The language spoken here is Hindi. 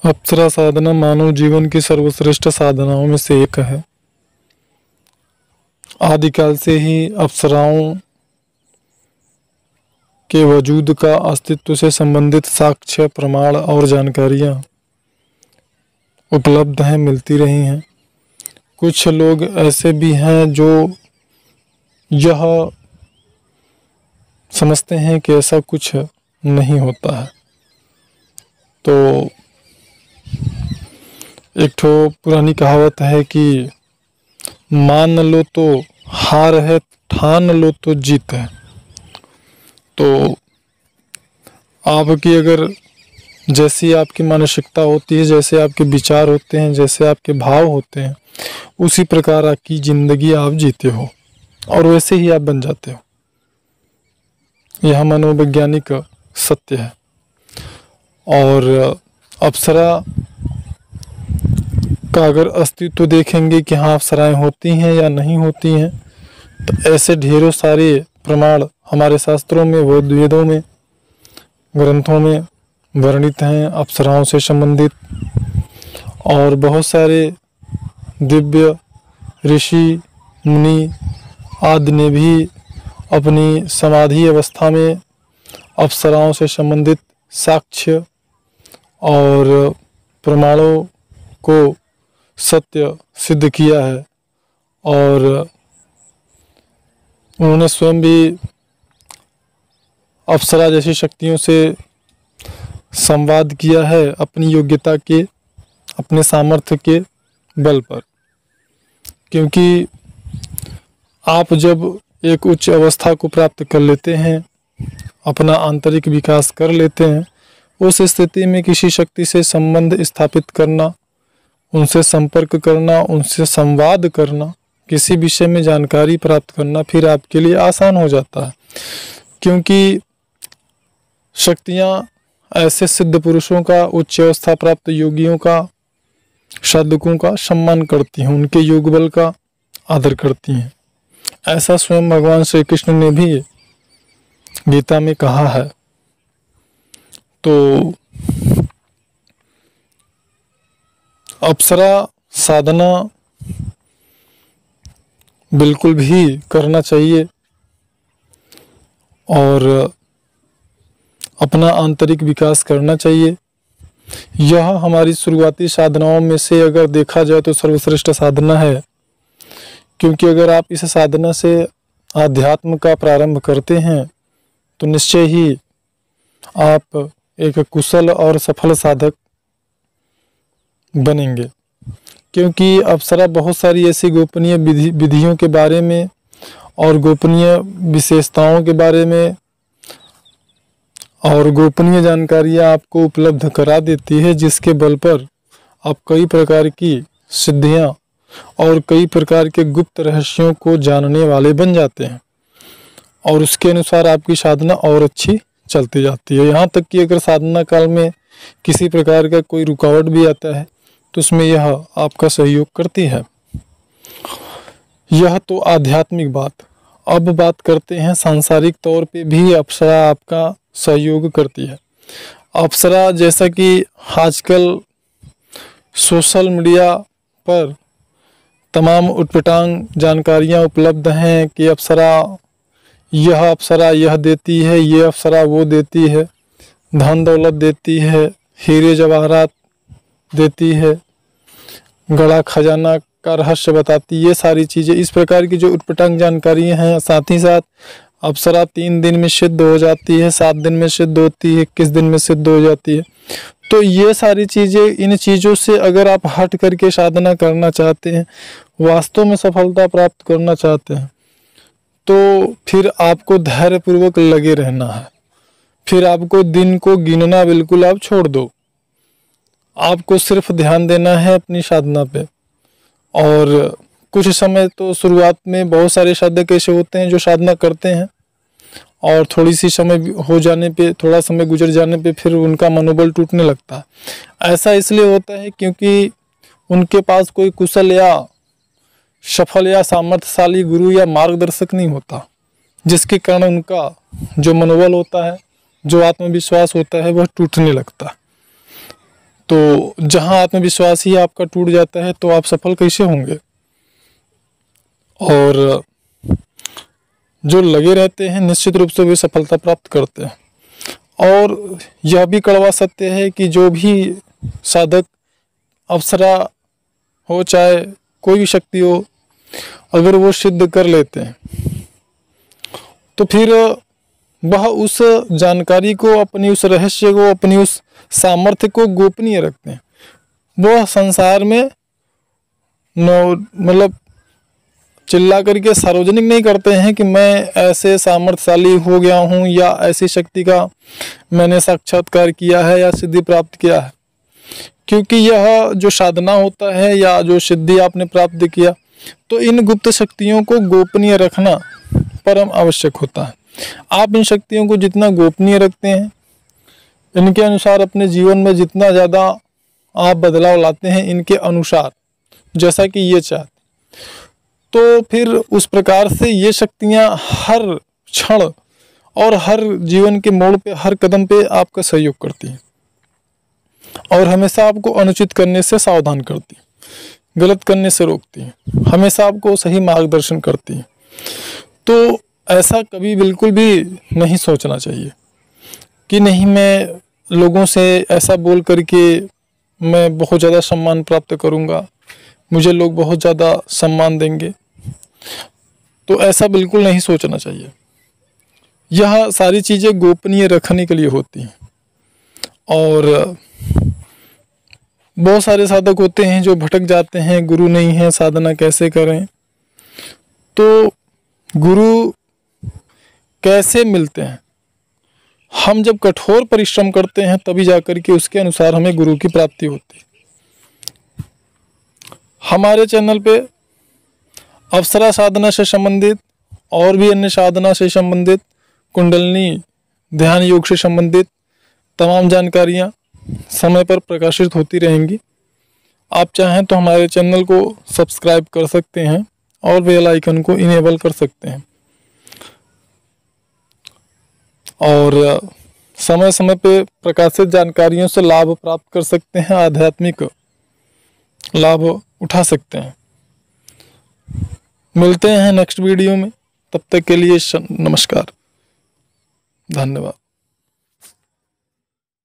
अप्सरा साधना मानव जीवन की सर्वश्रेष्ठ साधनाओं में से एक है। आदिकाल से ही अप्सराओं के वजूद का अस्तित्व से संबंधित साक्ष्य, प्रमाण और जानकारियां उपलब्ध हैं, मिलती रही हैं। कुछ लोग ऐसे भी हैं जो यह समझते हैं कि ऐसा कुछ नहीं होता है। तो एक ठो पुरानी कहावत है कि मान लो तो हार है, ठान लो तो जीत है। तो आपकी अगर जैसी आपकी मानसिकता होती है, जैसे आपके विचार होते हैं, जैसे आपके भाव होते हैं, उसी प्रकार की जिंदगी आप जीते हो और वैसे ही आप बन जाते हो। यह मनोवैज्ञानिक सत्य है। और अप्सरा का अगर अस्तित्व देखेंगे कि हाँ अप्सराएं होती हैं या नहीं होती हैं, तो ऐसे ढेरों सारे प्रमाण हमारे शास्त्रों में, वेदों में, ग्रंथों में वर्णित हैं अप्सराओं से संबंधित। और बहुत सारे दिव्य ऋषि मुनि आदि ने भी अपनी समाधि अवस्था में अप्सराओं से संबंधित साक्ष्य और प्रमाणों को सत्य सिद्ध किया है। और उन्होंने स्वयं भी अप्सरा जैसी शक्तियों से संवाद किया है अपनी योग्यता के, अपने सामर्थ्य के बल पर। क्योंकि आप जब एक उच्च अवस्था को प्राप्त कर लेते हैं, अपना आंतरिक विकास कर लेते हैं, उस स्थिति में किसी शक्ति से संबंध स्थापित करना, उनसे संपर्क करना, उनसे संवाद करना, किसी विषय में जानकारी प्राप्त करना फिर आपके लिए आसान हो जाता है। क्योंकि शक्तियाँ ऐसे सिद्ध पुरुषों का, उच्च अवस्था प्राप्त योगियों का, साधकों का सम्मान करती हैं, उनके योग बल का आदर करती हैं। ऐसा स्वयं भगवान श्री कृष्ण ने भी गीता में कहा है। तो अप्सरा साधना बिल्कुल भी करना चाहिए और अपना आंतरिक विकास करना चाहिए। यह हमारी शुरुआती साधनाओं में से अगर देखा जाए तो सर्वश्रेष्ठ साधना है। क्योंकि अगर आप इस साधना से आध्यात्म का प्रारंभ करते हैं तो निश्चय ही आप एक कुशल और सफल साधक बनेंगे। क्योंकि अप्सरा बहुत सारी ऐसी गोपनीय विधियों के बारे में और गोपनीय विशेषताओं के बारे में और गोपनीय जानकारियाँ आपको उपलब्ध करा देती है, जिसके बल पर आप कई प्रकार की सिद्धियाँ और कई प्रकार के गुप्त रहस्यों को जानने वाले बन जाते हैं। और उसके अनुसार आपकी साधना और अच्छी चलती जाती है। यहाँ तक कि अगर साधना काल में किसी प्रकार का कोई रुकावट भी आता है तो उसमें यह आपका सहयोग करती है। यह तो आध्यात्मिक बात। अब बात करते हैं सांसारिक तौर पे भी अप्सरा आपका सहयोग करती है। अप्सरा जैसा कि आजकल सोशल मीडिया पर तमाम उटपटांग जानकारियाँ उपलब्ध हैं कि अप्सरा यह देती है, ये अप्सरा वो देती है, धन दौलत देती है, हीरे जवाहरात देती है, गड़ा खजाना का रहस्य बताती है। ये सारी चीज़ें, इस प्रकार की जो उटपटांग जानकारियाँ हैं। साथ ही साथ अप्सरा 3 दिन में सिद्ध हो जाती है, 7 दिन में सिद्ध होती है, 21 दिन में सिद्ध हो जाती है। तो ये सारी चीज़ें, इन चीज़ों से अगर आप हट करके साधना करना चाहते हैं, वास्तव में सफलता प्राप्त करना चाहते हैं, तो फिर आपको धैर्यपूर्वक लगे रहना है। फिर आपको दिन को गिनना बिल्कुल आप छोड़ दो। आपको सिर्फ ध्यान देना है अपनी साधना पे। और कुछ समय तो शुरुआत में बहुत सारे साधक ऐसे होते हैं जो साधना करते हैं और थोड़ी सी समय हो जाने पे, थोड़ा समय गुजर जाने पे फिर उनका मनोबल टूटने लगता है। ऐसा इसलिए होता है क्योंकि उनके पास कोई कुशल या सफल या सामर्थ्यशाली गुरु या मार्गदर्शक नहीं होता, जिसके कारण उनका जो मनोबल होता है, जो आत्मविश्वास होता है, वह टूटने लगता है। तो जहाँ आत्मविश्वास ही आपका टूट जाता है तो आप सफल कैसे होंगे। और जो लगे रहते हैं निश्चित रूप से वे सफलता प्राप्त करते हैं। और यह भी कड़वा सत्य है कि जो भी साधक अप्सरा हो चाहे कोई भी शक्ति हो, अगर वो सिद्ध कर लेते हैं तो फिर वह उस जानकारी को, अपनी उस रहस्य को, अपनी उस सामर्थ्य को गोपनीय रखते हैं। वह संसार में मतलब चिल्ला करके सार्वजनिक नहीं करते हैं कि मैं ऐसे सामर्थ्यशाली हो गया हूँ या ऐसी शक्ति का मैंने साक्षात्कार किया है या सिद्धि प्राप्त किया है। क्योंकि यह जो साधना होता है या जो सिद्धि आपने प्राप्त किया, तो इन गुप्त शक्तियों को गोपनीय रखना परम आवश्यक होता है। आप इन शक्तियों को जितना गोपनीय रखते हैं, इनके अनुसार अपने जीवन में जितना ज़्यादा आप बदलाव लाते हैं, इनके अनुसार जैसा कि ये चाहते, तो फिर उस प्रकार से ये शक्तियाँ हर क्षण और हर जीवन के मोड़ पे, हर कदम पे आपका सहयोग करती हैं और हमेशा आपको अनुचित करने से सावधान करती हैं, गलत करने से रोकती हैं, हमेशा आपको सही मार्गदर्शन करती हैं। तो ऐसा कभी बिल्कुल भी नहीं सोचना चाहिए कि नहीं, मैं लोगों से ऐसा बोल करके मैं बहुत ज़्यादा सम्मान प्राप्त करूँगा, मुझे लोग बहुत ज़्यादा सम्मान देंगे। तो ऐसा बिल्कुल नहीं सोचना चाहिए। यह सारी चीज़ें गोपनीय रखने के लिए होती हैं। और बहुत सारे साधक होते हैं जो भटक जाते हैं, गुरु नहीं है, साधना कैसे करें। तो गुरु कैसे मिलते हैं? हम जब कठोर परिश्रम करते हैं तभी जाकर के उसके अनुसार हमें गुरु की प्राप्ति होती है। हमारे चैनल पे अप्सरा साधना से संबंधित और भी अन्य साधना से संबंधित, कुंडलिनी ध्यान योग से संबंधित तमाम जानकारियाँ समय पर प्रकाशित होती रहेंगी। आप चाहें तो हमारे चैनल को सब्सक्राइब कर सकते हैं और बेल आइकन को इनेबल कर सकते हैं। और समय समय पे प्रकाशित जानकारियों से लाभ प्राप्त कर सकते हैं, आध्यात्मिक लाभ उठा सकते हैं। मिलते हैं नेक्स्ट वीडियो में, तब तक के लिए नमस्कार, धन्यवाद।